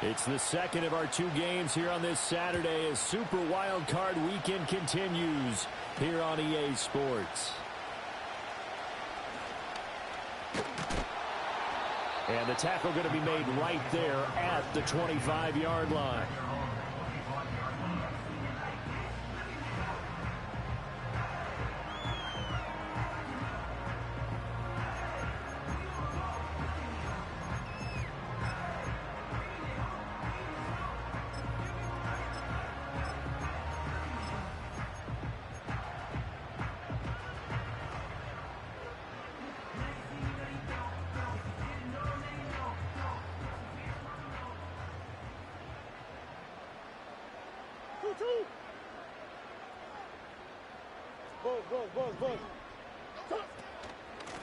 It's the second of our two games here on this Saturday as Super Wild Card Weekend continues here on EA Sports. And the tackle going to be made right there at the 25-yard line.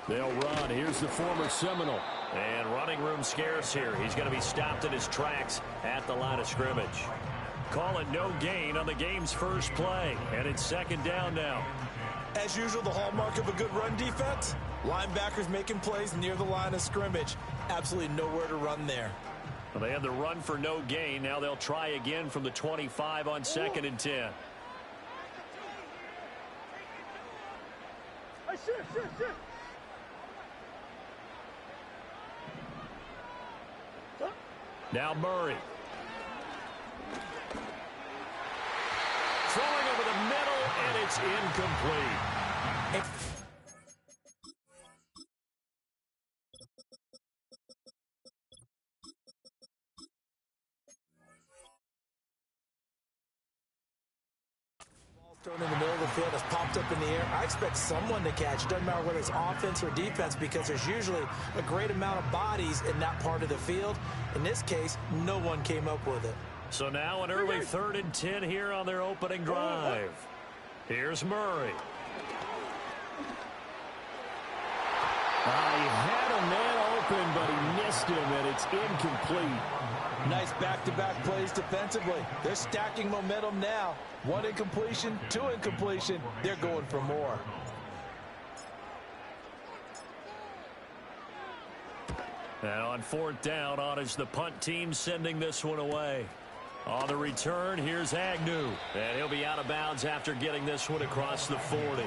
They'll run. Here's the former Seminole. And running room scarce here. He's going to be stopped in his tracks at the line of scrimmage. Call it no gain on the game's first play. And it's second down now. As usual, the hallmark of a good run defense, linebackers making plays near the line of scrimmage. Absolutely nowhere to run there. Well, they had the run for no gain. Now they'll try again from the 25 on 2nd and 10. Now Murray. Throwing over the middle, and it's incomplete. Thrown in the middle of the field, has popped up in the air. I expect someone to catch. It doesn't matter whether it's offense or defense because there's usually a great amount of bodies in that part of the field. In this case, no one came up with it. So now an early 3rd and 10 here on their opening drive. Here's Murray. He had a man open, but he missed him, and it's incomplete. Nice back-to-back plays defensively. They're stacking momentum now. 1 incompletion, 2 incompletion. They're going for more. Now on 4th down, on is the punt team sending this one away. On the return, here's Agnew. And he'll be out of bounds after getting this one across the 40.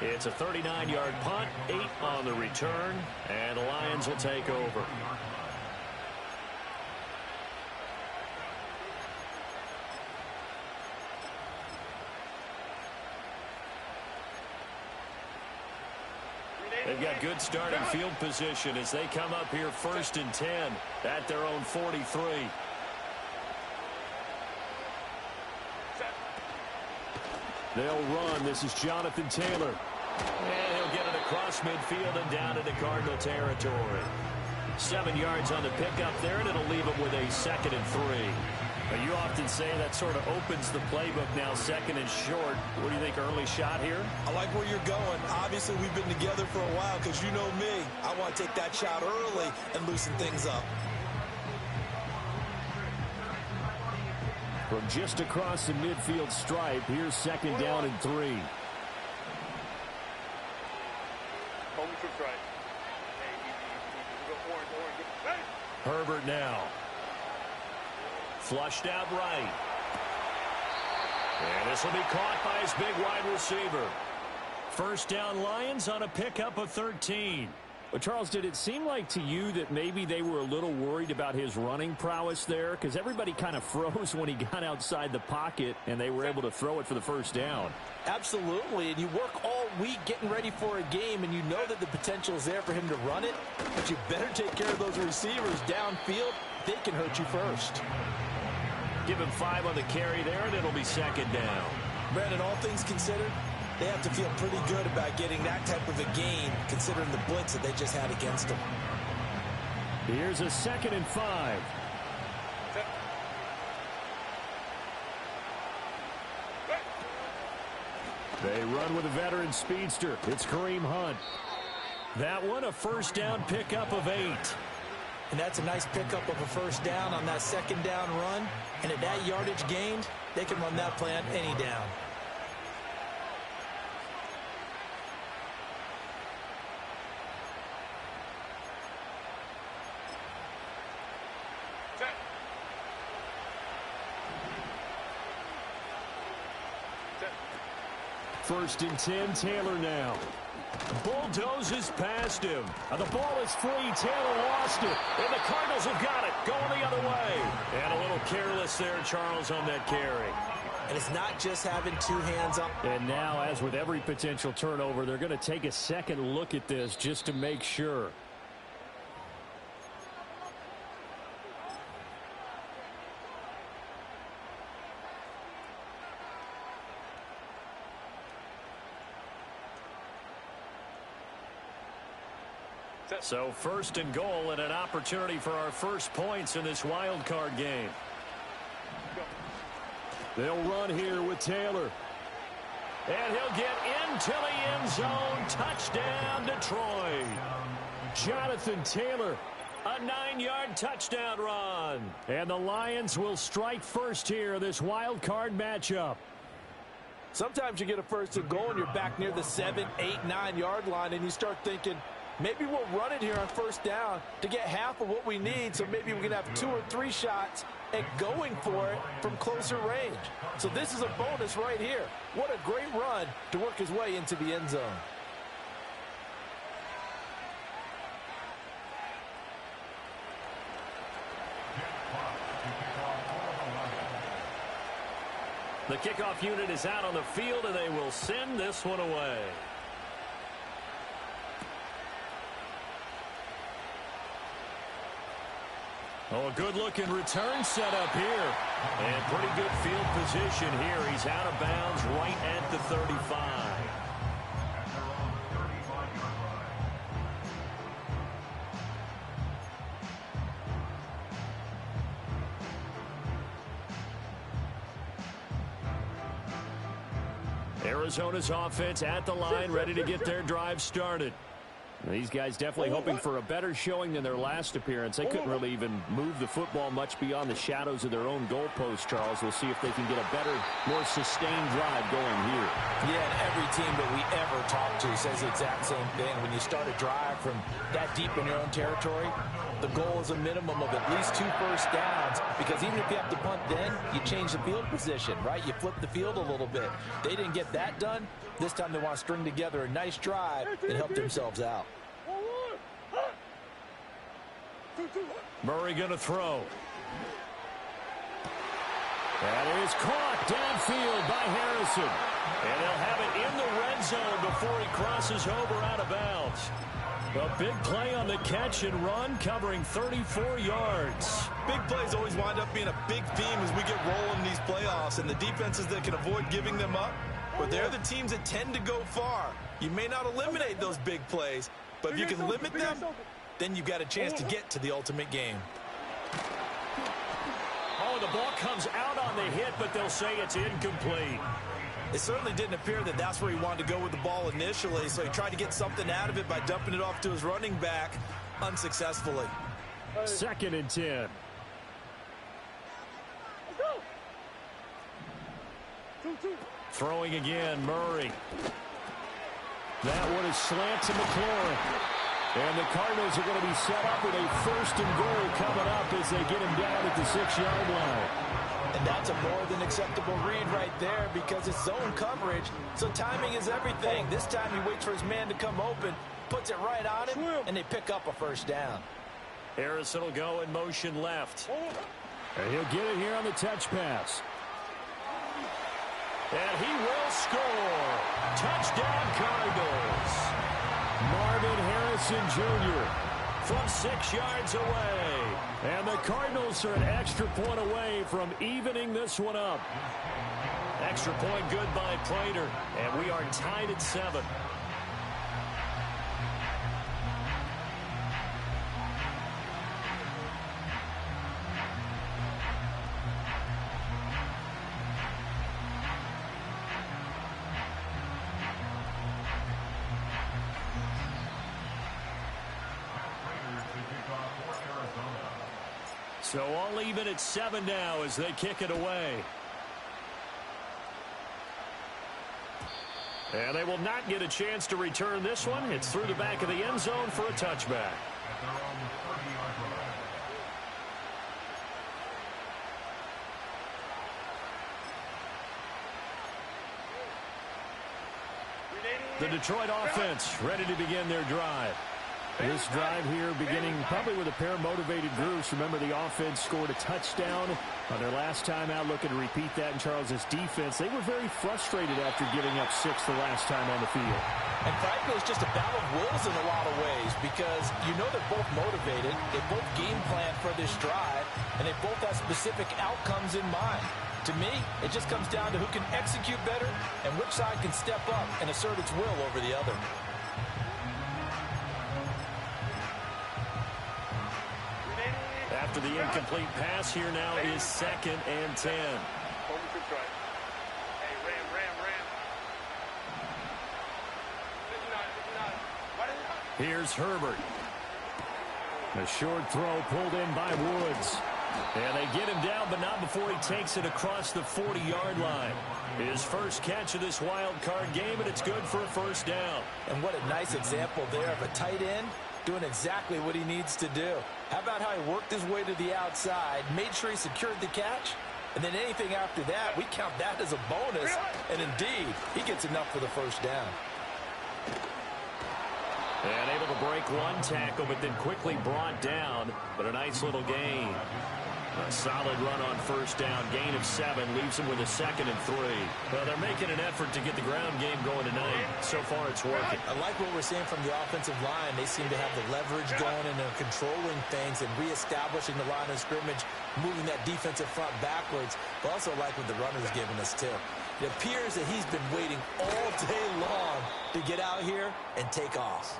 It's a 39-yard punt, 8 on the return, and the Lions will take over. They've got good starting field position as they come up here 1st and 10 at their own 43. They'll run. This is Jonathan Taylor. And he'll get it across midfield and down into Cardinal territory. 7 yards on the pickup there, and it'll leave him with a 2nd and 3. Now, you often say that sort of opens the playbook now, 2nd and short. What do you think, early shot here? I like where you're going. Obviously, we've been together for a while because you know me. I want to take that shot early and loosen things up. From just across the midfield stripe, here's 2nd down and 3. Herbert now. Flushed out right. And this will be caught by his big wide receiver. 1st down Lions on a pickup of 13. Well, Charles, did it seem like to you that maybe they were a little worried about his running prowess there? Because everybody kind of froze when he got outside the pocket, and they were able to throw it for the 1st down. Absolutely, and you work all week getting ready for a game, and you know that the potential is there for him to run it, but you better take care of those receivers downfield. They can hurt you first. Give him 5 on the carry there, and it'll be 2nd down. Brandon, all things considered, they have to feel pretty good about getting that type of a gain, considering the blitz that they just had against them. Here's a 2nd and 5. They run with a veteran speedster. It's Kareem Hunt. That one, a 1st down pickup of 8. And that's a nice pickup of a 1st down on that 2nd down run. And at that yardage gained, they can run that play on any down. first and 10. Taylor now. Bulldozes past him. The ball is free. Taylor lost it. And the Cardinals have got it. Going the other way. And a little careless there, Charles, on that carry. And it's not just having two hands up. And now, as with every potential turnover, they're going to take a second look at this just to make sure. So first and goal and an opportunity for our first points in this wild card game. They'll run here with Taylor. And he'll get into the end zone. Touchdown, Detroit. Jonathan Taylor. A 9-yard touchdown run. And the Lions will strike first here, this wild card matchup. Sometimes you get a first and goal and you're back near the 7, 8, 9-yard line and you start thinking, maybe we'll run it here on first down to get half of what we need, so maybe we can have 2 or 3 shots at going for it from closer range. So this is a bonus right here. What a great run to work his way into the end zone. The kickoff unit is out on the field, and they will send this one away. Oh, a good-looking return set up here. And pretty good field position here. He's out of bounds right at the 35. Arizona's offense at the line, ready to get their drive started. These guys definitely hoping for a better showing than their last appearance. They couldn't really even move the football much beyond the shadows of their own goalpost, Charles. We'll see if they can get a better, more sustained drive going here. Yeah, and every team that we ever talk to says the exact same thing. When you start a drive from that deep in your own territory, the goal is a minimum of at least 2 first downs, because even if you have to punt then, you change the field position, right? You flip the field a little bit. They didn't get that done. This time they want to string together a nice drive and help themselves out. Murray going to throw. That is caught downfield by Harrison. And they'll have it in the red zone before he crosses over out of bounds. A big play on the catch and run, covering 34 yards. Big plays always wind up being a big theme as we get rolling in these playoffs, and the defenses that can avoid giving them up, but they're the teams that tend to go far. You may not eliminate those big plays, but if you can limit them, then you've got a chance to get to the ultimate game. Oh, the ball comes out on the hit, but they'll say it's incomplete. It certainly didn't appear that that's where he wanted to go with the ball initially, so he tried to get something out of it by dumping it off to his running back unsuccessfully. 2nd and 10. Throwing again, Murray. That one is slant to McLaurin. And the Cardinals are going to be set up with a 1st and goal coming up as they get him down at the 6-yard line. And that's a more than acceptable read right there, because it's zone coverage, so timing is everything. This time he waits for his man to come open, puts it right on him, and they pick up a 1st down. Harrison will go in motion left. And he'll get it here on the touch pass. And he will score. Touchdown, Cardinals. Marvin Harrison Jr. from 6 yards away. And the Cardinals are an extra point away from evening this one up. Extra point good by Prater. And we are tied at 7. So all even at 7 now as they kick it away. And they will not get a chance to return this one. It's through the back of the end zone for a touchback. The Detroit offense ready to begin their drive. This drive here beginning probably with a pair of motivated groups. Remember, the offense scored a touchdown on their last time out. Looking to repeat that in Charles' defense. They were very frustrated after giving up 6 the last time on the field. And frankly, it's just a battle of wills in a lot of ways because you know they're both motivated. They both game plan for this drive, and they both have specific outcomes in mind. To me, it just comes down to who can execute better and which side can step up and assert its will over the other. After the incomplete pass, here now is 2nd and 10. Here's Herbert. A short throw pulled in by Woods. And they get him down, but not before he takes it across the 40-yard line. His first catch of this wild card game, and it's good for a first down. And what a nice example there of a tight end doing exactly what he needs to do. How about how he worked his way to the outside, made sure he secured the catch, and then anything after that, we count that as a bonus. And indeed, he gets enough for the first down. And able to break one tackle, but then quickly brought down. But a nice little gain. A solid run on first down. Gain of 7 leaves him with a 2nd and 3. Well, they're making an effort to get the ground game going tonight. So far, it's working. I like what we're seeing from the offensive line. They seem to have the leverage going and they're controlling things and reestablishing the line of scrimmage, moving that defensive front backwards. But also like what the runner's giving us, too. It appears that he's been waiting all day long to get out here and take off.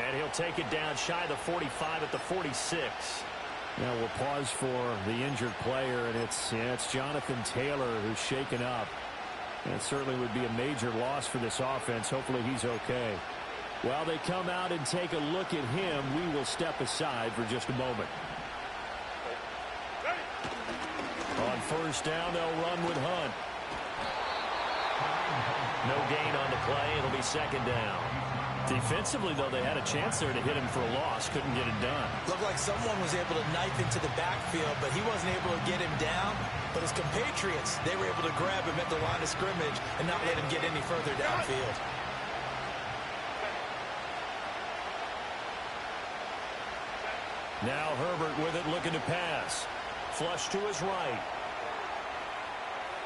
And he'll take it down shy of the 45 at the 46. Now we'll pause for the injured player, and it's Jonathan Taylor who's shaken up. And it certainly would be a major loss for this offense. Hopefully he's okay. While they come out and take a look at him, we will step aside for just a moment. On first down, they'll run with Hunt. No gain on the play. It'll be 2nd down. Defensively, though, they had a chance there to hit him for a loss. Couldn't get it done. Looked like someone was able to knife into the backfield, but he wasn't able to get him down. But his compatriots, they were able to grab him at the line of scrimmage and not let him get any further downfield. Now Herbert with it, looking to pass. Flush to his right.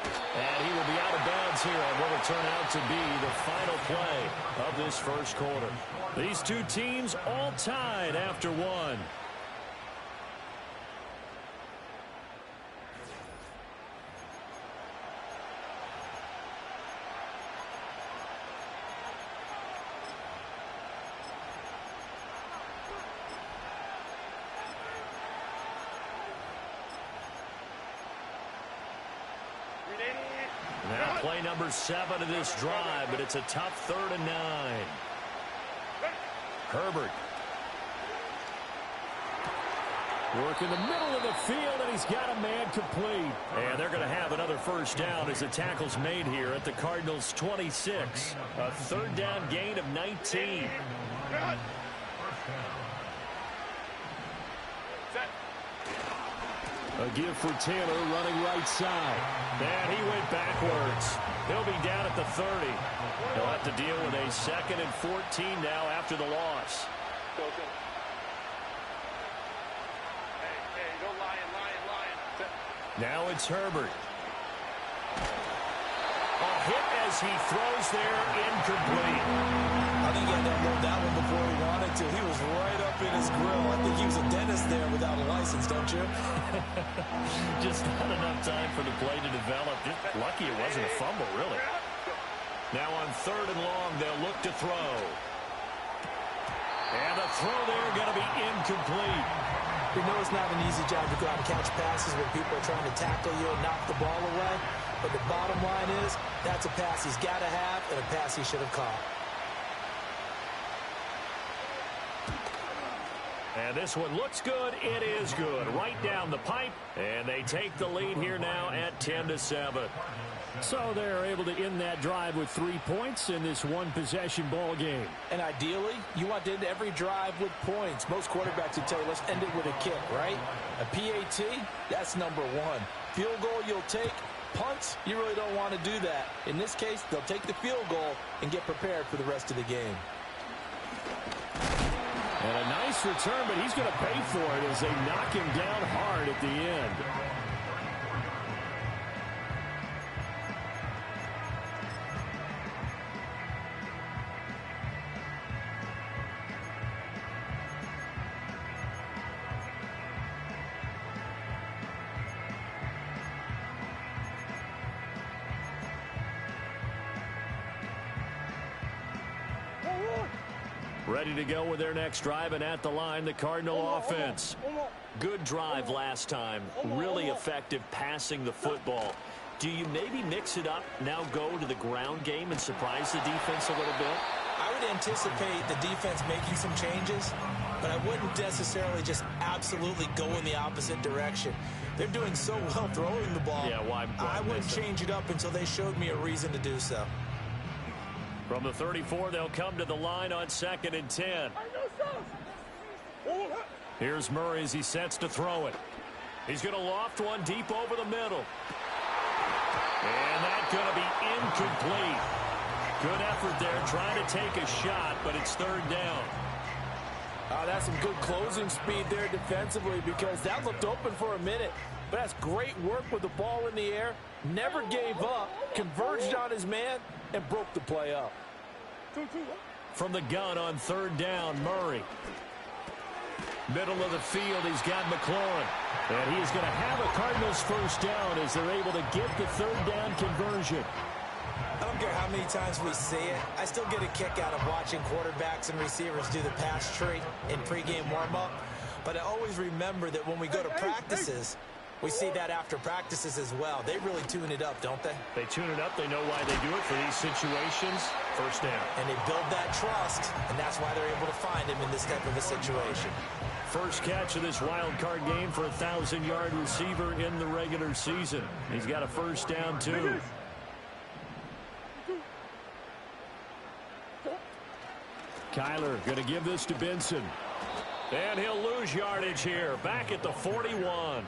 And he will be out of bounds here on what will turn out to be the final play of this first quarter. These two teams all tied after one. Now play number 7 of this drive, but it's a tough 3rd and 9. Herbert. Work in the middle of the field, and he's got a man complete. And they're going to have another first down as the tackle's made here at the Cardinals' 26. A 3rd down gain of 19. A give for Taylor running right side. And he went backwards. He'll be down at the 30. He'll have to deal with a 2nd and 14 now after the loss. Now it's Herbert. A hit as he throws there, incomplete. I think he had to unload that one before he wanted to. He was right up in his grill. I think he was a dentist there without a license, don't you? Just not enough time for the play to develop. Just lucky it wasn't a fumble, really. Now on 3rd and long, they'll look to throw. And the throw there going to be incomplete. We know it's not an easy job to go out and catch passes when people are trying to tackle you and knock the ball away. But the bottom line is, that's a pass he's got to have and a pass he should have caught. And this one looks good. It is good. Right down the pipe. And they take the lead here now at 10-7. So they're able to end that drive with 3 points in this one-possession ball game. And ideally, you want to end every drive with points. Most quarterbacks would tell you, let's end it with a kick, right? A PAT, that's number 1. Field goal you'll take, Punts, you really don't want to do that. In this case, they'll take the field goal and get prepared for the rest of the game. And a nice return, but he's going to pay for it as they knock him down hard at the end. Ready to go with their next drive, and at the line, the Cardinal offense. Good drive last time. Really effective passing the football. Do you maybe mix it up, now go to the ground game and surprise the defense a little bit? I would anticipate the defense making some changes, but I wouldn't necessarily just absolutely go in the opposite direction. They're doing so well throwing the ball. Yeah, why I wouldn't change it up until they showed me a reason to do so. From the 34, they'll come to the line on 2nd and 10. Here's Murray as he sets to throw it. He's going to loft one deep over the middle. And that's going to be incomplete. Good effort there trying to take a shot, but it's 3rd down. That's some good closing speed there defensively, because that looked open for a minute. But that's great work with the ball in the air. Never gave up, converged on his man, and broke the play up. From the gun on 3rd down, Murray. Middle of the field, he's got McLaurin. And he is going to have a Cardinals first down as they're able to get the 3rd down conversion. I don't care how many times we see it. I still get a kick out of watching quarterbacks and receivers do the pass tree in pregame warm-up. But I always remember that when we go to practices, we see that after practices as well. They really tune it up, don't they? They tune it up. They know why they do it for these situations. First down. And they build that trust, and that's why they're able to find him in this type of a situation. First catch of this wild card game for a 1,000-yard receiver in the regular season. He's got a first down, too. Kyler going to give this to Benson. And he'll lose yardage here. Back at the 41.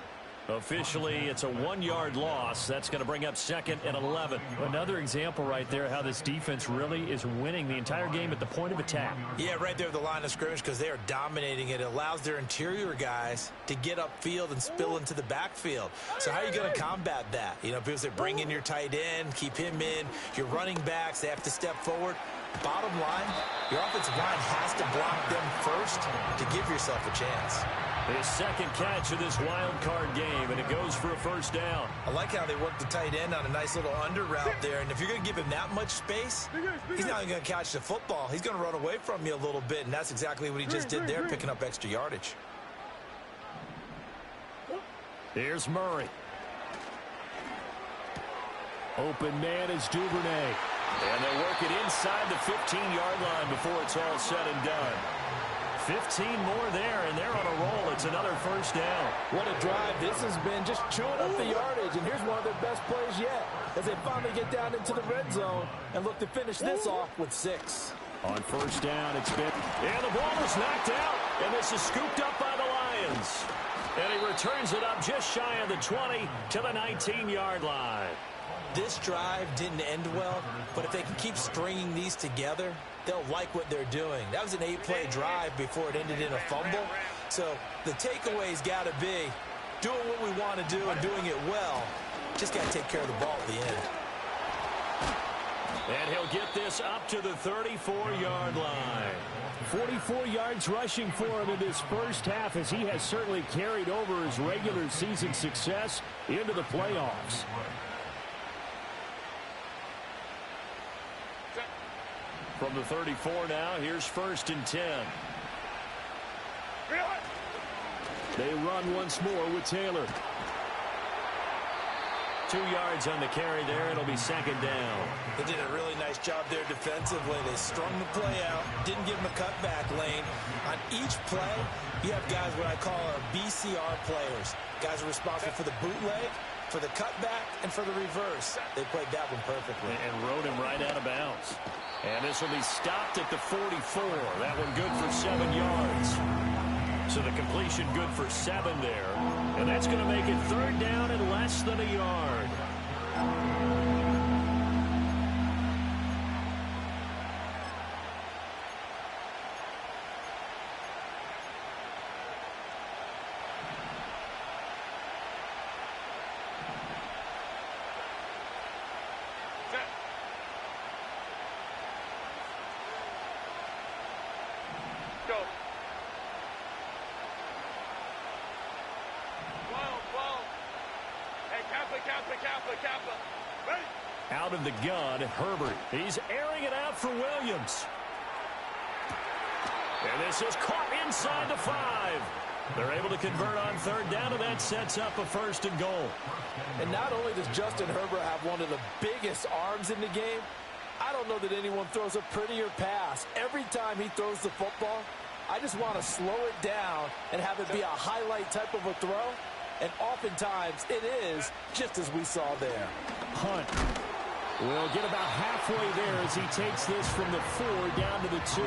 Officially, it's a 1-yard loss. That's going to bring up 2nd and 11. Another example right there how this defense really is winning the entire game at the point of attack. Yeah, right there at the line of scrimmage, because they are dominating it. It allows their interior guys to get upfield and spill into the backfield. So how are you going to combat that? You know, because they bring in your tight end, keep him in. Your running backs, they have to step forward. Bottom line, your offensive line has to block them first to give yourself a chance. His 2nd catch of this wild card game, and it goes for a first down. I like how they work the tight end on a nice little under route there. And if you're going to give him that much space, he's not even going to catch the football. He's going to run away from you a little bit, and that's exactly what he just did there, picking up extra yardage. Here's Murray. Open man is Duvernay. And they'll work it inside the 15-yard line before it's all said and done. 15 more there, and they're on a roll. It's another first down. What a drive this has been, just chewing up the yardage. And here's one of their best plays yet as they finally get down into the red zone and look to finish this off with 6. On first down, it's been... And the ball is knocked out, and this is scooped up by the Lions. And he returns it up just shy of the 20 to the 19-yard line. This drive didn't end well, but if they can keep stringing these together, they'll like what they're doing. That was an 8-play drive before it ended in a fumble. So the takeaway's got to be doing what we want to do and doing it well. Just got to take care of the ball at the end. And he'll get this up to the 34-yard line. 44 yards rushing for him in this first half, as he has certainly carried over his regular season success into the playoffs. From the 34 now, here's 1st and 10. They run once more with Taylor. 2 yards on the carry there. It'll be 2nd down. They did a really nice job there defensively. They strung the play out, didn't give him a cutback lane. On each play, you have guys what I call our BCR players. Guys are responsible for the bootleg, for the cutback, and for the reverse. They played that one perfectly. And rode him right out of bounds. And this will be stopped at the 44. That one good for 7 yards. So the completion good for 7 there. And that's going to make it 3rd down and less than a yard. Out of the gun, Herbert. He's airing it out for Williams. And this is caught inside the 5. They're able to convert on third down, and that sets up a 1st and goal. And not only does Justin Herbert have one of the biggest arms in the game, I don't know that anyone throws a prettier pass. Every time he throws the football, I just want to slow it down and have it be a highlight type of a throw. And oftentimes it is, just as we saw there. Hunt will get about halfway there as he takes this from the 4 down to the 2.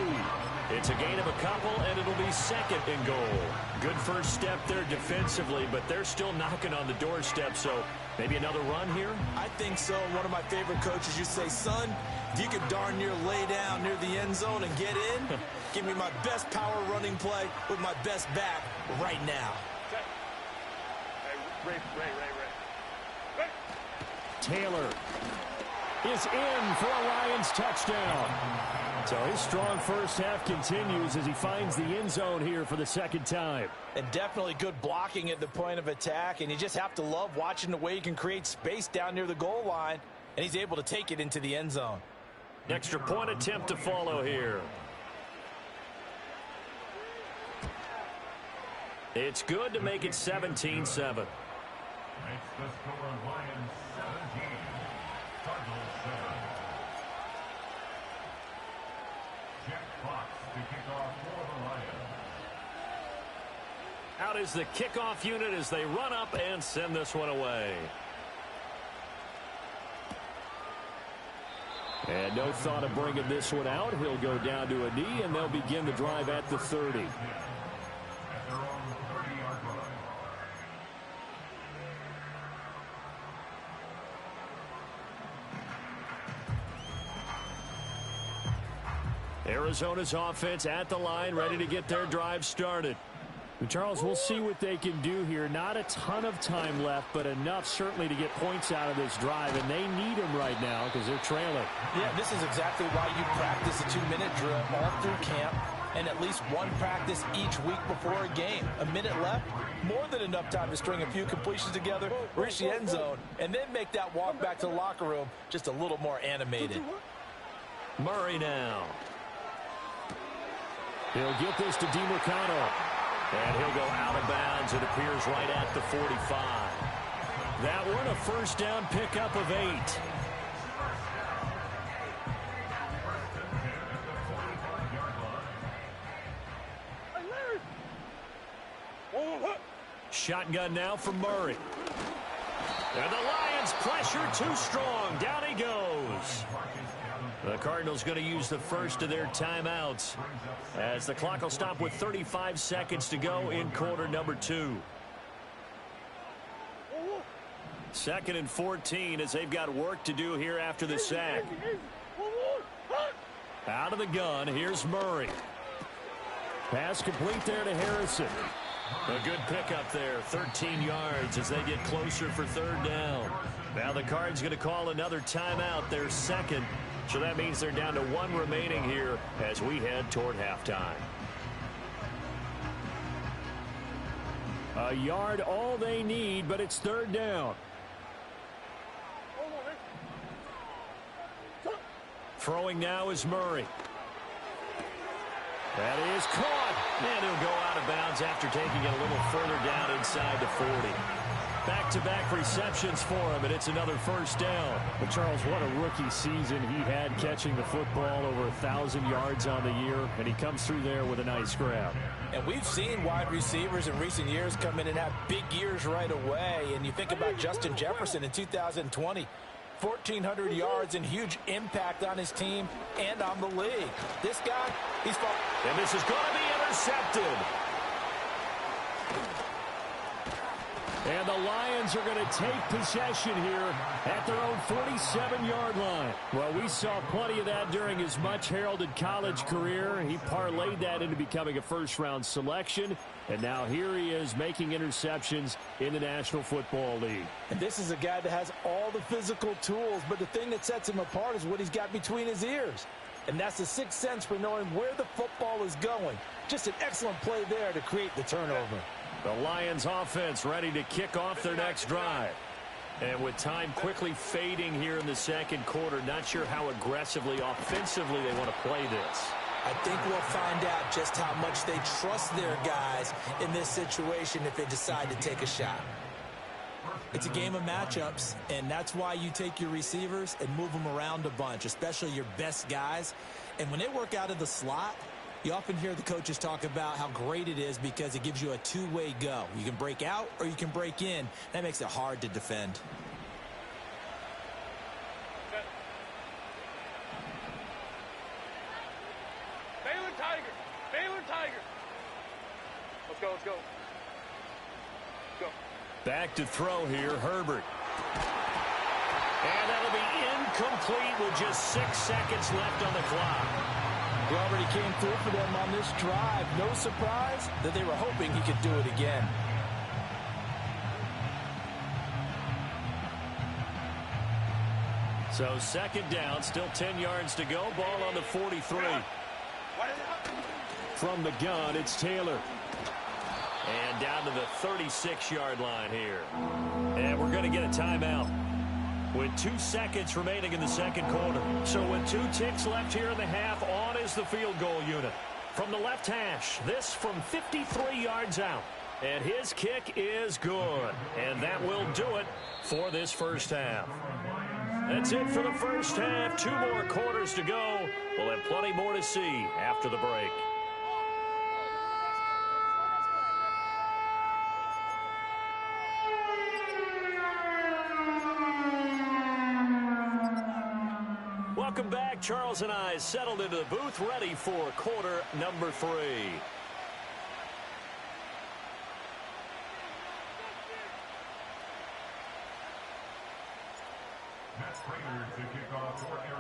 It's a gain of a couple, and it'll be 2nd and goal. Good first step there defensively, but they're still knocking on the doorstep, so maybe another run here? I think so. One of my favorite coaches used to say, son, if you could darn near lay down near the end zone and get in, give me my best power running play with my best back right now. Taylor is in for a Lions touchdown. So his strong first half continues as he finds the end zone here for the 2nd time. And definitely good blocking at the point of attack, and you just have to love watching the way he can create space down near the goal line, and he's able to take it into the end zone. Extra point attempt to follow here. It's good to make it 17-7. Makes the score Lions 17, Cardinals 7. Jack Fox to kick off for the Lions. Out is the kickoff unit as they run up and send this one away. And no thought of bringing this one out. He'll go down to a knee, and they'll begin the drive at the 30. At their own 30-yard line. Arizona's offense at the line, ready to get their drive started. Charles, we'll see what they can do here. Not a ton of time left, but enough certainly to get points out of this drive, and they need them right now because they're trailing. Yeah, this is exactly why you practice a 2-minute drill all through camp and at least one practice each week before a game. A minute left, more than enough time to string a few completions together, reach the end zone, and then make that walk back to the locker room just a little more animated. Murray now. He'll get this to DiMercano. And he'll go out of bounds, it appears, right at the 45. That one a first down pickup of 8. Shotgun now for Murray. And the Lions pressure too strong. Down he goes. The Cardinals going to use the first of their timeouts as the clock will stop with 35 seconds to go in quarter number 2. 2nd and 14 as they've got work to do here after the sack. Out of the gun, here's Murray. Pass complete there to Harrison. A good pickup there, 13 yards as they get closer for 3rd down. Now the Cards going to call another timeout, their 2nd. So that means they're down to 1 remaining here as we head toward halftime. A yard all they need, but it's 3rd down. Throwing now is Murray. That is caught. And he'll go out of bounds after taking it a little further down inside the 40. Back-to-back receptions for him, and it's another first down. But Charles, what a rookie season he had catching the football, over 1,000 yards on the year, and he comes through there with a nice grab. And we've seen wide receivers in recent years come in and have big years right away. And you think about Justin Jefferson in 2020, 1,400 yards and huge impact on his team and on the league. This guy, he's fun. And this is going to be intercepted. And the Lions are going to take possession here at their own 47-yard line. Well, we saw plenty of that during his much-heralded college career. He parlayed that into becoming a first-round selection. And now here he is making interceptions in the National Football League. And this is a guy that has all the physical tools, but the thing that sets him apart is what he's got between his ears. And that's the sixth sense for knowing where the football is going. Just an excellent play there to create the turnover. The Lions offense ready to kick off their next drive. And with time quickly fading here in the second quarter, not sure how aggressively, offensively they want to play this. I think we'll find out just how much they trust their guys in this situation if they decide to take a shot. It's a game of matchups, and that's why you take your receivers and move them around a bunch, especially your best guys. And when they work out of the slot, you often hear the coaches talk about how great it is because it gives you a two-way go. You can break out or you can break in. That makes it hard to defend. Baylor Tiger. Let's go, let's go. Go. Back to throw here, Herbert. And that'll be incomplete with just 6 seconds left on the clock. He already came through for them on this drive. No surprise that they were hoping he could do it again. So second down, still 10 yards to go. Ball on the 43. From the gun, it's Taylor. And down to the 36-yard line here. And we're going to get a timeout with 2 seconds remaining in the second quarter. So with 2 ticks left here in the half, on is the field goal unit. From the left hash, this from 53 yards out. And his kick is good. And that will do it for this first half. That's it for the first half. 2 more quarters to go. We'll have plenty more to see after the break. Welcome back. Charles and I settled into the booth, ready for quarter number 3.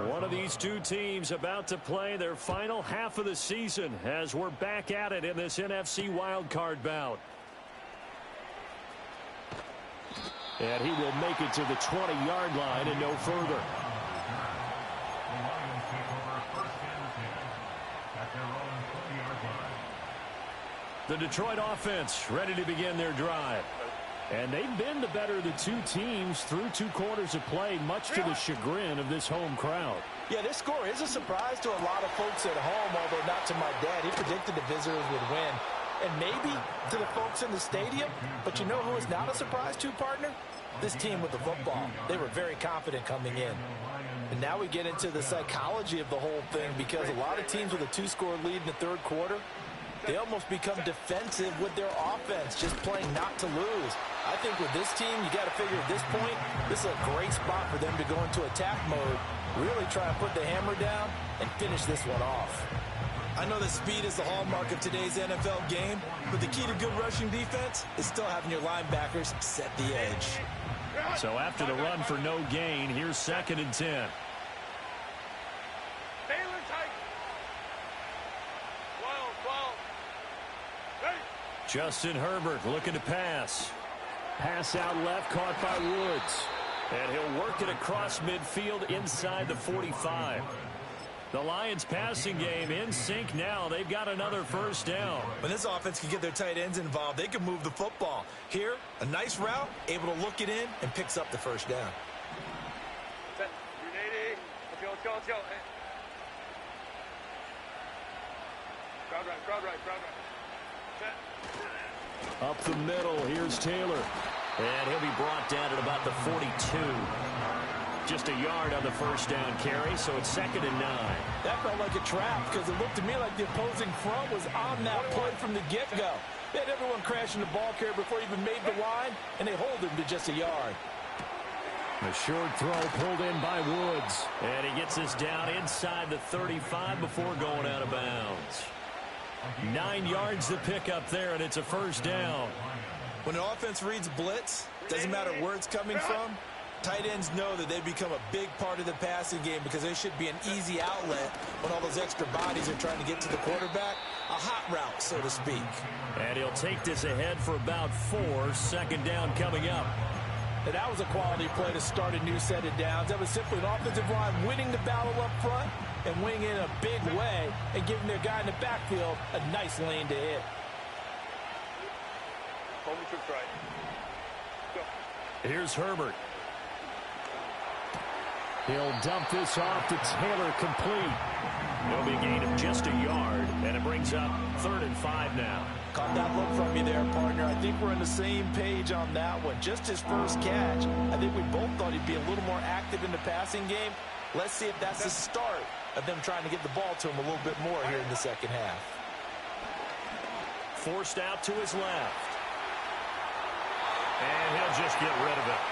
One of these two teams about to play their final half of the season as we're back at it in this NFC wildcard bout. And he will make it to the 20-yard line and no further. The Detroit offense ready to begin their drive. And they've been the better of the two teams through 2 quarters of play, much to the chagrin of this home crowd. Yeah, this score is a surprise to a lot of folks at home, although not to my dad. He predicted the visitors would win. And maybe to the folks in the stadium. But you know who is not a surprise to, partner? This team with the football. They were very confident coming in. And now we get into the psychology of the whole thing, because a lot of teams with a 2-score lead in the third quarter, they almost become defensive with their offense, just playing not to lose. I think with this team, you got to figure at this point, this is a great spot for them to go into attack mode, really try and put the hammer down and finish this one off. I know that speed is the hallmark of today's NFL game, but the key to good rushing defense is still having your linebackers set the edge. So after the run for no gain, here's 2nd and 10. Justin Herbert looking to pass. Pass out left, caught by Woods. And he'll work it across midfield inside the 45. The Lions passing game in sync now. They've got another first down. When this offense can get their tight ends involved, they can move the football. Here, a nice route, able to look it in, and picks up the first down. Let's go, let's go, let's go. Crowd right. Up the middle, here's Taylor. And he'll be brought down at about the 42. Just a yard on the first down carry, so it's 2nd and 9. That felt like a trap, because it looked to me like the opposing front was on that play from the get-go. They had everyone crashing the ball carrier before he even made the line, and they hold him to just a yard. A short throw pulled in by Woods. And he gets this down inside the 35 before going out of bounds. 9 yards to pick up there, and it's a first down. When an offense reads blitz, doesn't matter where it's coming from, tight ends know that they become a big part of the passing game because they should be an easy outlet when all those extra bodies are trying to get to the quarterback. A hot route, so to speak. And he'll take this ahead for about 4. Second down coming up. And that was a quality play to start a new set of downs. That was simply an offensive line winning the battle up front and winning in a big way and giving their guy in the backfield a nice lane to hit. Moment to try. Go. Here's Herbert. He'll dump this off to Taylor, complete. It'll be a gain of just a yard, and it brings up 3rd and 5 now. Caught that look from you there, partner. I think we're on the same page on that one. Just his first catch. I think we both thought he'd be a little more active in the passing game. Let's see if that's the start of them trying to get the ball to him a little bit more here in the second half. Forced out to his left. And he'll just get rid of it.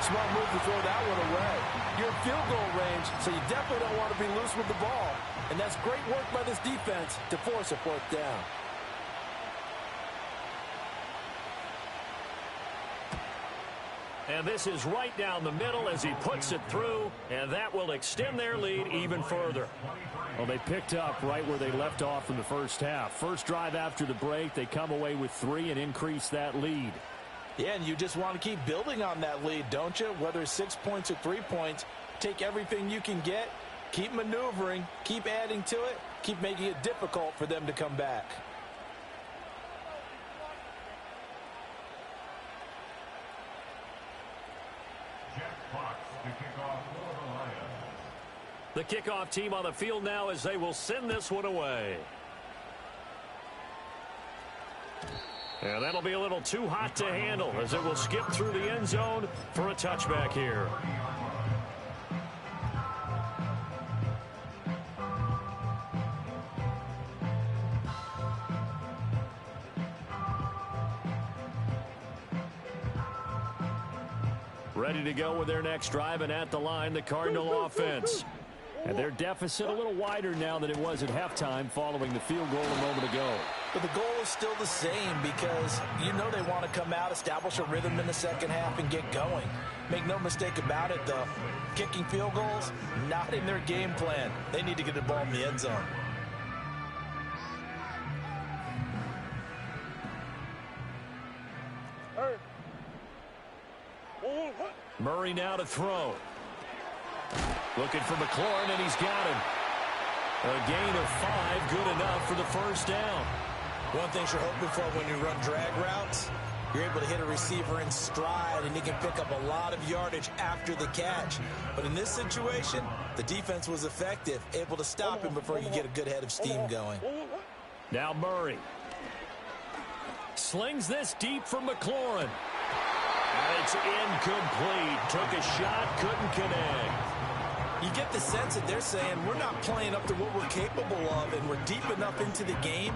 Smart move to throw that one away. You're in field goal range, so you definitely don't want to be loose with the ball. And that's great work by this defense to force a 4th down. And this is right down the middle as he puts it through, and that will extend their lead even further. Well, they picked up right where they left off in the first half. First drive after the break, they come away with 3 and increase that lead. Yeah, and you just want to keep building on that lead, don't you? Whether it's 6 points or 3 points, take everything you can get, keep maneuvering, keep adding to it, keep making it difficult for them to come back. The kickoff team on the field now as they will send this one away. And that'll be a little too hot to handle as it will skip through the end zone for a touchback here. Ready to go with their next drive, and at the line, the Cardinal offense. And their deficit a little wider now than it was at halftime following the field goal a moment ago. But the goal is still the same because you know they want to come out, establish a rhythm in the second half, and get going. Make no mistake about it, though. Kicking field goals, not in their game plan. They need to get the ball in the end zone. Murray now to throw. Looking for McLaurin, and he's got him. A gain of 5, good enough for the first down. One thing you're hoping for when you run drag routes, you're able to hit a receiver in stride, and he can pick up a lot of yardage after the catch. But in this situation, the defense was effective, able to stop him before you get a good head of steam going. Now Murray. Slings this deep for McLaurin. It's incomplete. Took a shot, couldn't connect. You get the sense that they're saying we're not playing up to what we're capable of, and we're deep enough into the game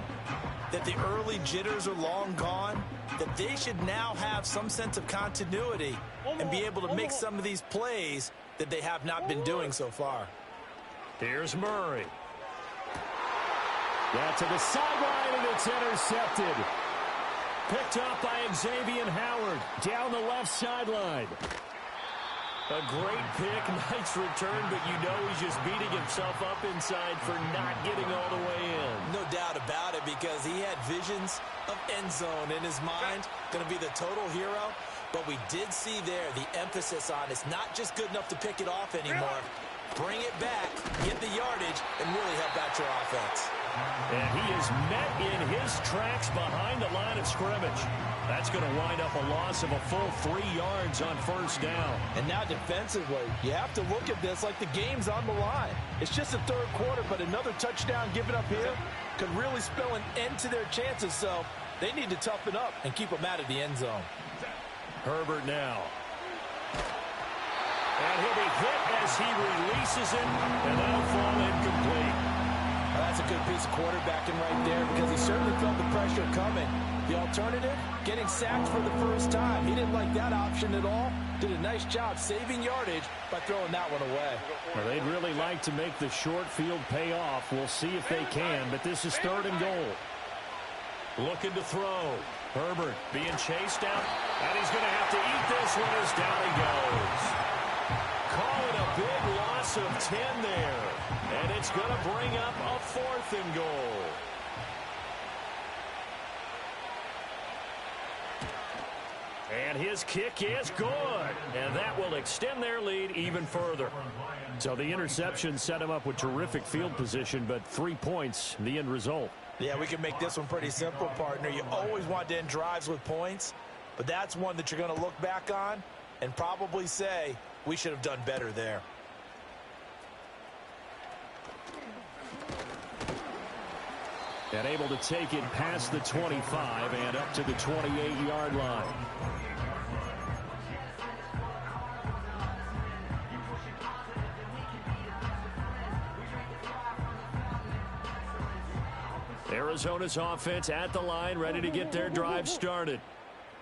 that the early jitters are long gone, that they should now have some sense of continuity and be able to make some of these plays that they have not been doing so far. Here's Murray. Yeah, to the sideline, and it's intercepted. Picked up by Xavier Howard down the left sideline. A great pick, nice return, but you know he's just beating himself up inside for not getting all the way in. No doubt about it, because he had visions of end zone in his mind. Going to be the total hero. But we did see there the emphasis on it's not just good enough to pick it off anymore. Bring it back, get the yardage, and really help out your offense. And he is met in his tracks behind the line of scrimmage. That's going to wind up a loss of a full 3 yards on first down. And now defensively, you have to look at this like the game's on the line. It's just the third quarter, but another touchdown given up here could really spell an end to their chances. So they need to toughen up and keep them out of the end zone. Herbert now. And he'll be hit as he releases it, and that'll fall incomplete. Well, that's a good piece of quarterbacking right there, because he certainly felt the pressure coming. The alternative, getting sacked for the first time. He didn't like that option at all. Did a nice job saving yardage by throwing that one away. Well, they'd really like to make the short field pay off. We'll see if they can, but this is 3rd and goal. Looking to throw. Herbert being chased down, and he's going to have to eat this one as down he goes. Calling a big loss of 10 there, and it's going to bring up a 4th and goal. And his kick is good, and that will extend their lead even further. So the interception set him up with terrific field position, but 3 points, the end result. Yeah, we can make this one pretty simple, partner. You always want to end drives with points, but that's one that you're going to look back on and probably say, we should have done better there. And able to take it past the 25 and up to the 28-yard line. Arizona's offense at the line, ready to get their drive started.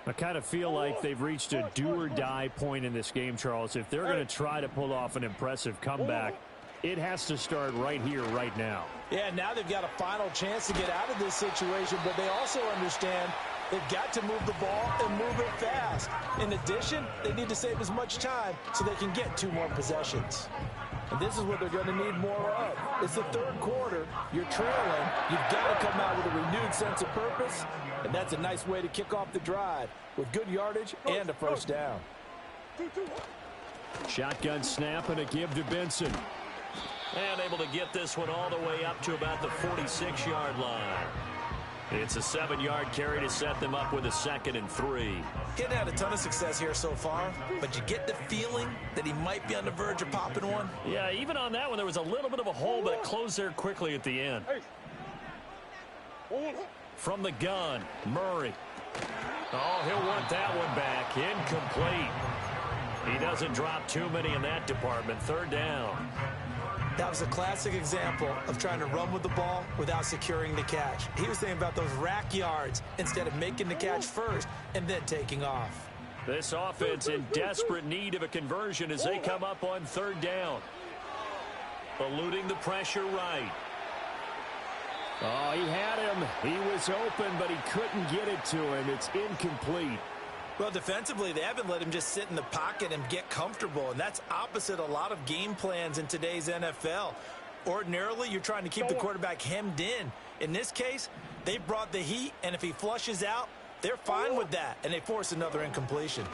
I kind of feel like they've reached a do-or-die point in this game, Charles. If they're going to try to pull off an impressive comeback, it has to start right here, right now. Yeah, now they've got a final chance to get out of this situation, but they also understand they've got to move the ball and move it fast. In addition, they need to save as much time so they can get 2 more possessions. And this is what they're going to need more of. It's the 3rd quarter. You're trailing. You've got to come out with a renewed sense of purpose, and that's a nice way to kick off the drive with good yardage and a first down. Shotgun snap and a give to Benson. And able to get this one all the way up to about the 46-yard line. It's a 7-yard carry to set them up with a 2nd and 3. Getting had a ton of success here so far, but you get the feeling that he might be on the verge of popping one. Yeah, even on that one, there was a little bit of a hole, but it closed there quickly at the end. From the gun, Murray. Oh, he'll want that one back. Incomplete. He doesn't drop too many in that department. 3rd down. That was a classic example of trying to run with the ball without securing the catch. He was thinking about those rack yards instead of making the catch first and then taking off. This offense in desperate need of a conversion as they come up on 3rd down. Eluding the pressure right. Oh, he had him. He was open, but he couldn't get it to him. It's incomplete. Well, defensively, they haven't let him just sit in the pocket and get comfortable, and that's opposite a lot of game plans in today's NFL. Ordinarily, you're trying to keep the quarterback hemmed in. In this case, they brought the heat, and if he flushes out, they're fine with that, and they force another incompletion.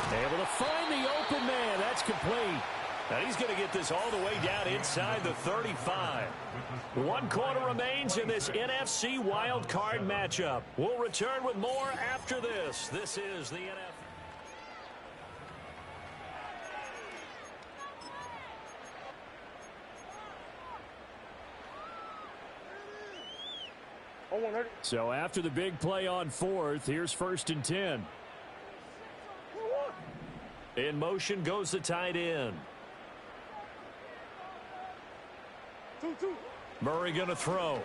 Able to find the open man. That's complete. And he's going to get this all the way down inside the 35. 1 quarter remains in this NFC wild card matchup. We'll return with more after this. This is the NFL. So after the big play on 4th, here's 1st and 10. In motion goes the tight end. Murray going to throw.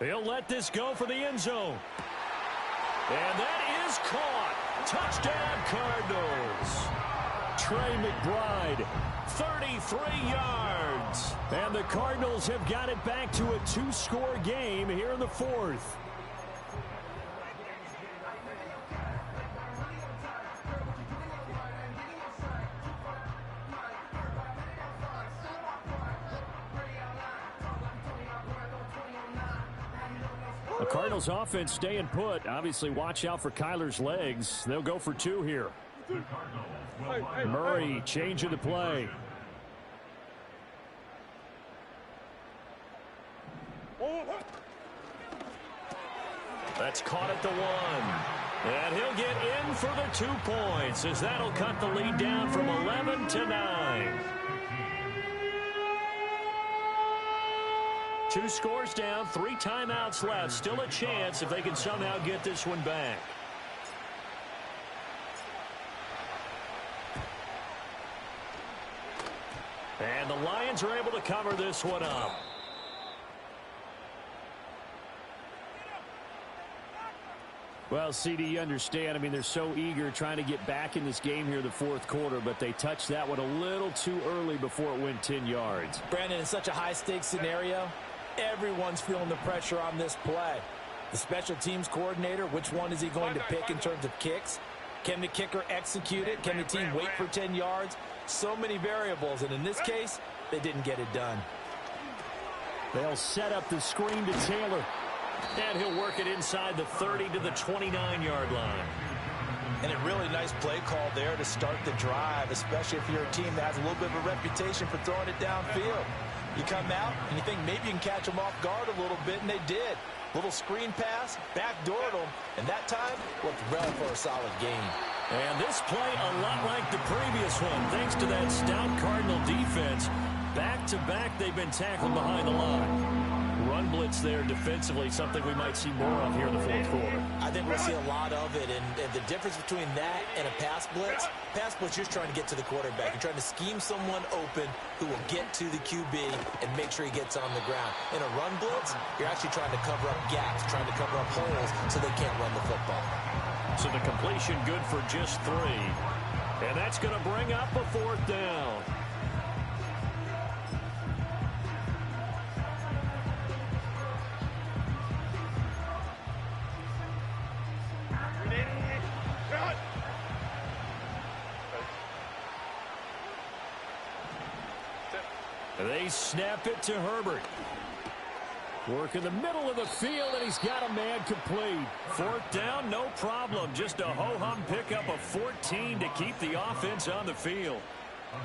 He'll let this go for the end zone. And that is caught. Touchdown, Cardinals. Trey McBride, 33 yards. And the Cardinals have got it back to a 2-score game here in the 4th. The Cardinals offense staying put. Obviously, watch out for Kyler's legs. They'll go for 2 here. Murray changing the play. That's caught at the 1. And he'll get in for the 2 points as that'll cut the lead down from 11 to 9. 2 scores down, 3 timeouts left. Still a chance if they can somehow get this one back. And the Lions are able to cover this one up. Well, CD, you understand. I mean, they're so eager trying to get back in this game here in the 4th quarter, but they touched that one a little too early before it went 10 yards. Brandon, in such a high-stakes scenario, everyone's feeling the pressure on this play. The special teams coordinator, which one is he going to pick in terms of kicks? Can the kicker execute it? Can the team wait for 10 yards? So many variables, and in this case, they didn't get it done. They'll set up the screen to Taylor. And he'll work it inside the 30 to the 29-yard line. And a really nice play call there to start the drive, especially if you're a team that has a little bit of a reputation for throwing it downfield. You come out and you think maybe you can catch them off guard a little bit, and they did. Little screen pass, backdoored them, and that time looked well for a solid gain. And this play a lot like the previous one, thanks to that stout Cardinal defense. Back-to-back, they've been tackled behind the line. Run blitz there defensively, something we might see more of here in the fourth quarter. I think we'll see a lot of it, and the difference between that and a pass blitz, you're just trying to get to the quarterback. You're trying to scheme someone open who will get to the QB and make sure he gets on the ground. In a run blitz, you're actually trying to cover up gaps, trying to cover up holes so they can't run the football. So the completion good for just 3. And that's going to bring up a 4th down. They snap it to Herbert. Work in the middle of the field, and he's got a man complete. 4th down, no problem. Just a ho-hum pickup of 14 to keep the offense on the field.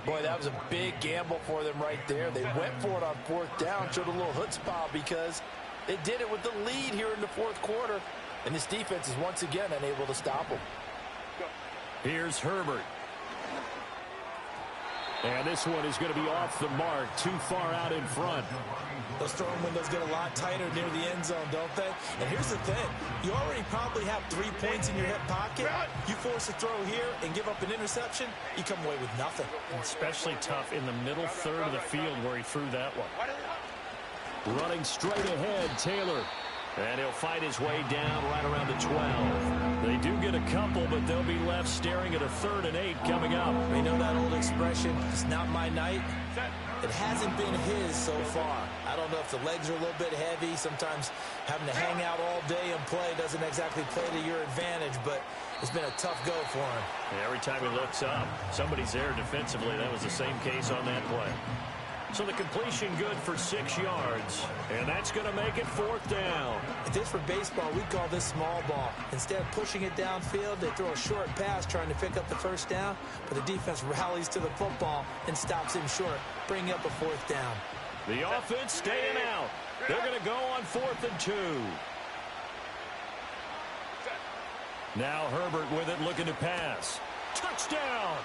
Boy, that was a big gamble for them right there. They went for it on 4th down, showed a little chutzpah because they did it with the lead here in the 4th quarter. And this defense is once again unable to stop them. Here's Herbert. And this one is going to be off the mark, too far out in front. Those throwing windows get a lot tighter near the end zone, don't they? And here's the thing. You already probably have 3 points in your hip pocket. You force a throw here and give up an interception, you come away with nothing. Especially tough in the middle third of the field where he threw that one. Running straight ahead, Taylor. And he'll fight his way down right around the 12. They do get a couple, but they'll be left staring at a 3rd and 8 coming up. You know that old expression, it's not my night? It hasn't been his so far. I don't know if the legs are a little bit heavy. Sometimes having to hang out all day and play doesn't exactly play to your advantage, but it's been a tough go for him. And every time he looks up, somebody's there defensively. That was the same case on that play. So the completion good for 6 yards. And that's going to make it 4th down. If this were baseball, we'd call this small ball. Instead of pushing it downfield, they throw a short pass trying to pick up the 1st down, but the defense rallies to the football and stops him short, bringing up a 4th down. The offense staying out. They're going to go on 4th and 2. Now Herbert with it, looking to pass. Touchdown!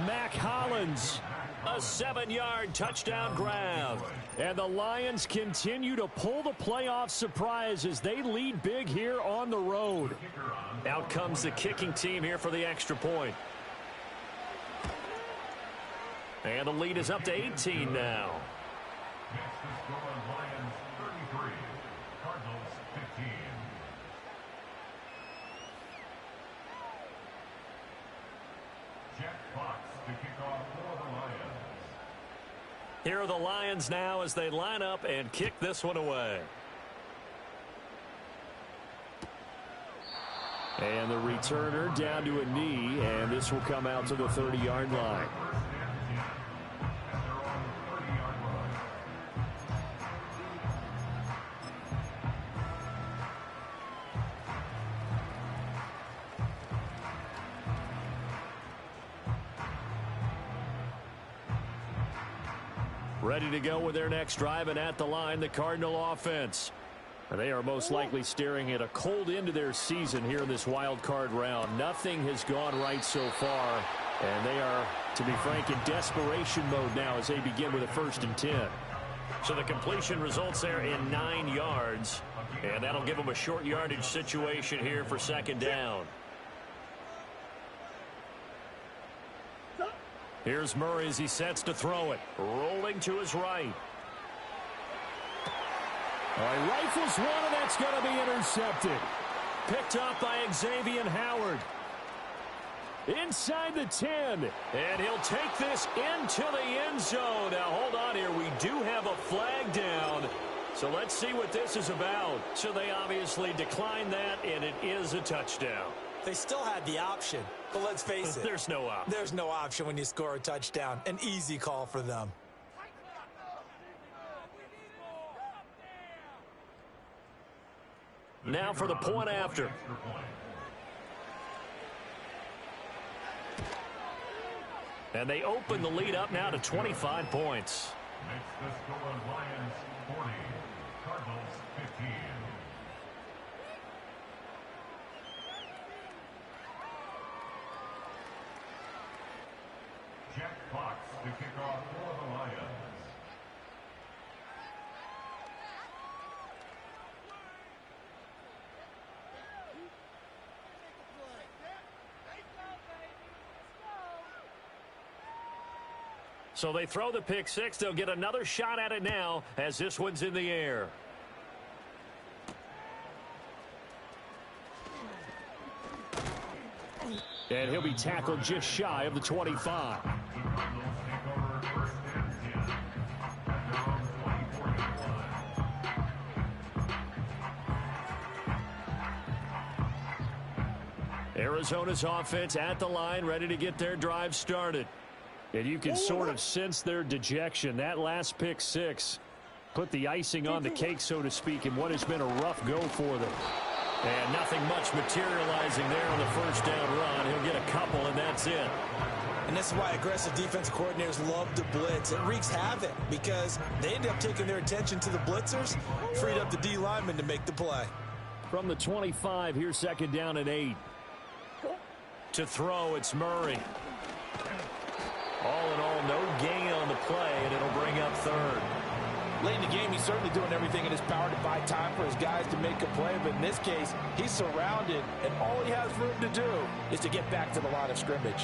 Mac Hollins. A 7-yard touchdown grab. And the Lions continue to pull the playoff surprise as they lead big here on the road. Out comes the kicking team here for the extra point. And the lead is up to 18 now. Here are the Lions now as they line up and kick this one away. And the returner down to a knee, and this will come out to the 30-yard line. Ready to go with their next drive, and at the line, the Cardinal offense. And they are most likely staring at a cold end to their season here in this wild card round. Nothing has gone right so far, and they are, to be frank, in desperation mode now as they begin with a 1st and 10. So the completion results there in 9 yards, and that'll give them a short yardage situation here for 2nd down. Here's Murray as he sets to throw it. Rolling to his right. All right, rifles one, and that's going to be intercepted. Picked up by Xavier Howard. Inside the 10. And he'll take this into the end zone. Now, hold on here. We do have a flag down. So let's see what this is about. So they obviously declined that, and it is a touchdown. They still had the option, but let's face it. There's no option. There's no option when you score a touchdown. An easy call for them. Now for the point after. And they open the lead up now to 25 points. Makes the score Lions 40, Cardinals 15. Jack Fox to kick off for the Lions. So they throw the pick six. They'll get another shot at it now as this one's in the air. And he'll be tackled just shy of the 25. Arizona's offense at the line, ready to get their drive started. And you can sort of sense their dejection. That last pick six put the icing on the cake, so to speak, in what has been a rough go for them. And nothing much materializing there on the first down run. He'll get a couple, and that's it. And this is why aggressive defense coordinators love to blitz. It wreaks havoc because they end up taking their attention to the blitzers, freed up the D lineman to make the play. From the 25, here's second down and 8. To throw, it's Murray. All in all, no gain on the play, and it'll bring up third. Late in the game, he's certainly doing everything in his power to buy time for his guys to make a play. But in this case, he's surrounded, and all he has room to do is to get back to the line of scrimmage.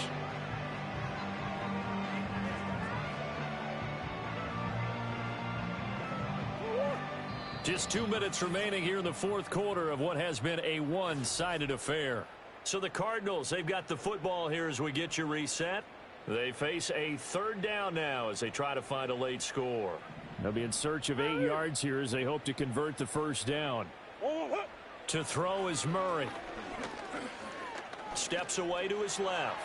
Just 2 minutes remaining here in the fourth quarter of what has been a one-sided affair. So the Cardinals, they've got the football here as we get you reset. They face a third down now as they try to find a late score. They'll be in search of 8 yards here as they hope to convert the first down. To throw is Murray. Steps away to his left.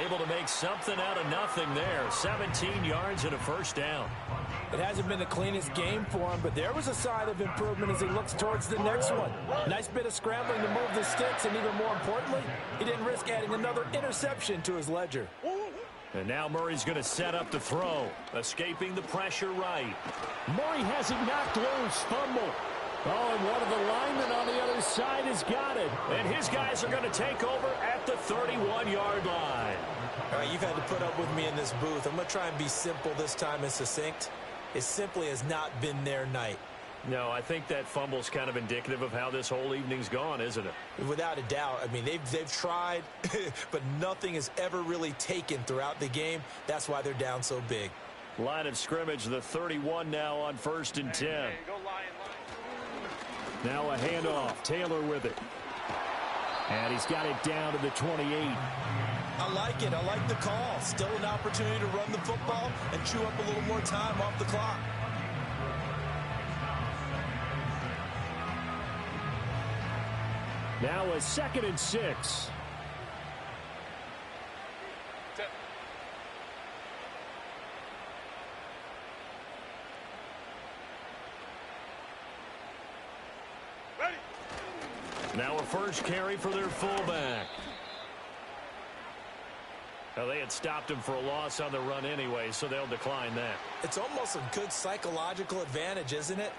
Able to make something out of nothing there. 17 yards and a first down. It hasn't been the cleanest game for him, but there was a sign of improvement as he looks towards the next one. Nice bit of scrambling to move the sticks, and even more importantly, he didn't risk adding another interception to his ledger. And now Murray's going to set up the throw, escaping the pressure right. Murray has it knocked loose, fumble. Oh, and one of the linemen on the other side has got it. And his guys are going to take over at the 31-yard line. All right, you've had to put up with me in this booth. I'm going to try and be simple this time and succinct. It simply has not been their night. No, I think that fumble's kind of indicative of how this whole evening's gone, isn't it? Without a doubt. I mean, they've tried, but nothing has ever really taken throughout the game. That's why they're down so big. Line of scrimmage, the 31 now on 1st and 10. Hey, go Lion. Now a handoff. Taylor with it. And he's got it down to the 28. I like it. I like the call. Still an opportunity to run the football and chew up a little more time off the clock. Now a 2nd and 6. Ready. Now a first carry for their fullback. Now they had stopped him for a loss on the run anyway, so they'll decline that. It's almost a good psychological advantage, isn't it?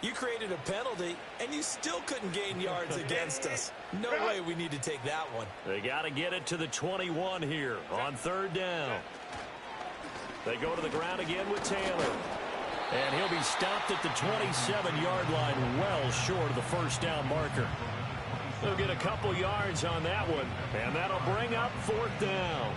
You created a penalty, and you still couldn't gain yards against us. No way we need to take that one. They got to get it to the 21 here on 3rd down. They go to the ground again with Taylor. And he'll be stopped at the 27-yard line, well short of the first down marker. They'll get a couple yards on that one, and that'll bring up 4th down.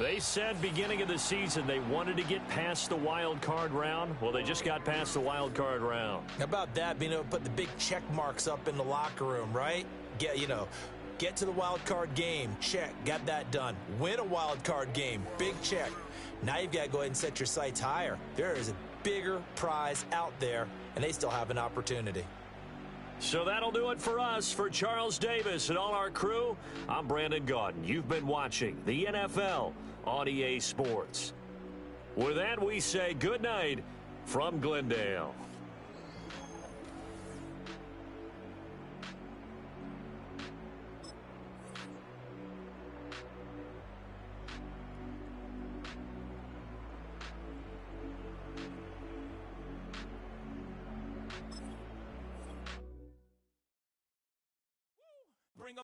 They said beginning of the season they wanted to get past the wild card round. Well, they just got past the wild card round. How about that, being able to put the big check marks up in the locker room, right? Get to the wild card game, check, got that done. Win a wild card game, big check. Now you've got to go ahead and set your sights higher. There is a bigger prize out there, and they still have an opportunity. So that'll do it for us. For Charles Davis and all our crew, I'm Brandon Gaudin. You've been watching the NFL on EA Sports. With that, we say good night from Glendale.